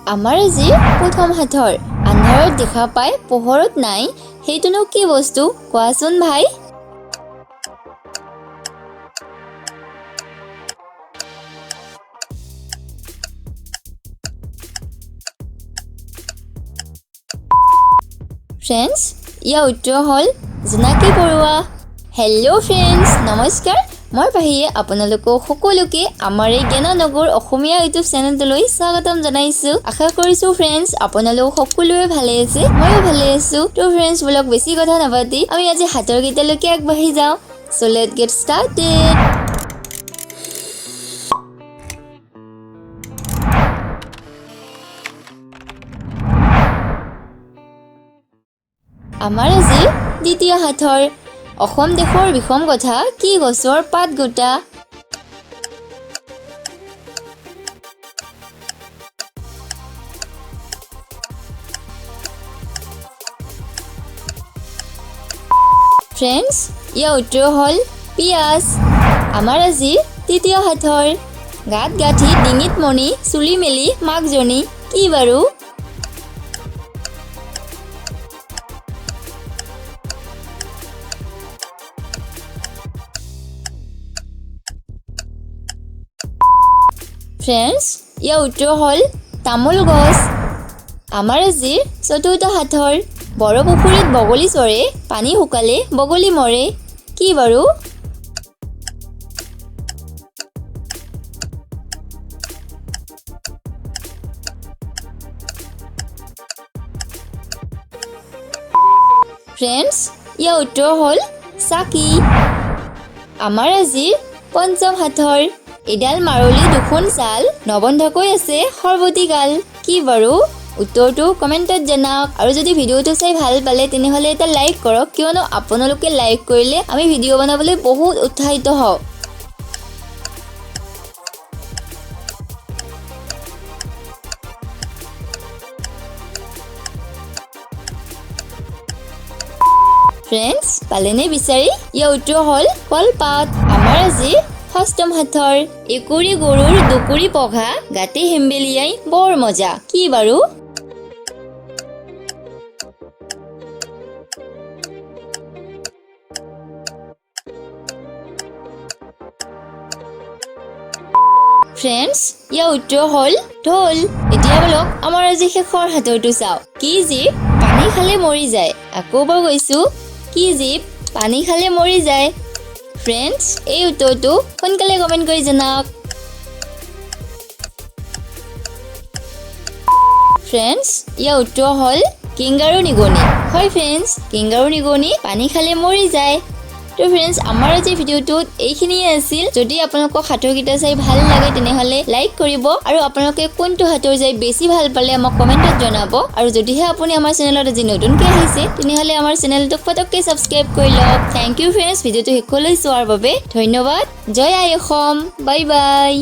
আমাৰ আজি প্ৰথম হাতৰ আন্ধাৰত দেখা পাই পোহৰত নাই সেইটোনো কি বস্তু কোৱাচোন ভাই ফ্ৰেন্ডছ ইয়াৰ উত্তৰ হ'ল জোনাকী পৰুৱা হেল্ল' ফ্ৰেন্ডছ নমস্কাৰ মই পাহিয়ে আপোনালোকক সকলোকে আমাৰ এই জ্ঞাননগৰ অসমীয়া ইউটিউব চেনেলটোলৈ স্বাগতম জনাইছো আশা কৰিছো ফ্ৰেন্ডছ আপোনালোক সকলোৱে ভালে আছে ময়ো ভালে আছো তো ফ্ৰেন্ডছ ব্লগ বেছি কথা নাপাতি আমি আজি হাতৰ গীতলৈকে আগবাঢ়ি যাওঁ সো লেটস গেট ষ্টাৰ্টেড আমাৰ আজি দ্বিতীয় হাতৰ অসম দেশৰ বিষম কথা কি গছৰ পাত গোটা ফ্ৰেন্ডছ ইয়াৰ উত্তৰ হ'ল পিয়াজ আমাৰ আজি তৃতীয় হাতৰ গাত গাঁঠি ডিঙিত মণি চুলি মেলি মাকজনী কি বাৰু ফ্ৰেন্ডছ ইয়াৰ উত্তৰ হ'ল তামোল গছ আমাৰ আজি চতুৰ্থ হাতৰ বড় পুখুৰীত বগলী চৰে পানী শুকালে বগলী মৰে কি বাৰু ফ্ৰেন্ডছ ইয়াৰ উত্তৰ হ'ল চাকি আমাৰ আজি পঞ্চম হাতৰ এডাল মাৰলি দুখন চাল নবন্ধাকৈ আছে সৰ্বতিকাল কি বাৰু উত্তৰটো কমেণ্টত জনাওক আৰু যদি ভিডিঅ'টো চাই ভাল পালে তেনেহ'লে এটা লাইক কৰক কিয়নো আপোনালোকে লাইক কৰিলে আমি ভিডিঅ' বনাবলৈ বহুত উৎসাহিত হওঁ ফ্ৰেন্ডছ পালেনে বিচাৰি ইয়াৰ উত্তৰ হ'ল কলপাত আমাৰ আজি ষষ্ঠম হাতৰ একুৰি গৰুৰ দুকুৰি পঘা গাতে হেম্বেলিয়াই বৰ মজা কি বাৰু ফ্ৰেন্ডছ ইয়াৰ উত্তৰ হ'ল ঢোল এতিয়া বলক আমাৰ আজি শেষৰ হাতৰটো চাওঁ কি জীৱ পানী খালে মৰি যায় আকৌ এবাৰ কৈছো কি জীৱ পানী খালে মৰি যায় ফ্ৰেন্ডছ এই উত্তৰটো সোনকালে কমেণ্ট কৰি জনাওক ফ্ৰেন্ডছ ইয়াৰ উত্তৰ হ'ল কিংগাৰু নিগনি হয় ফ্ৰেন্ডছ কিংগাৰু নিগনি পানী খালে মৰি যায় তো ফ্ৰেন্ডছ আমাৰ আজি ভিডিঅ'টোত এইখিনিয়ে আছিল যদি আপোনালোকক হাতৰ গীত চাই ভাল লাগে তেনেহ'লে লাইক কৰিব আৰু আপোনালোকে কোনটো হাতৰ যাই বেছি ভাল পালে আমাক কমেণ্টত জনাব আৰু যদিহে আপুনি আমাৰ চেনেলত আজি নতুনকৈ আহিছে তেনেহ'লে আমাৰ চেনেলটোক পটককৈ ছাবস্ক্ৰাইব কৰি লওক থেংক ইউ ফ্ৰেন্ডছ ভিডিঅ'টো শেষলৈ চোৱাৰ বাবে ধন্যবাদ জয় আই অসম বাই বাই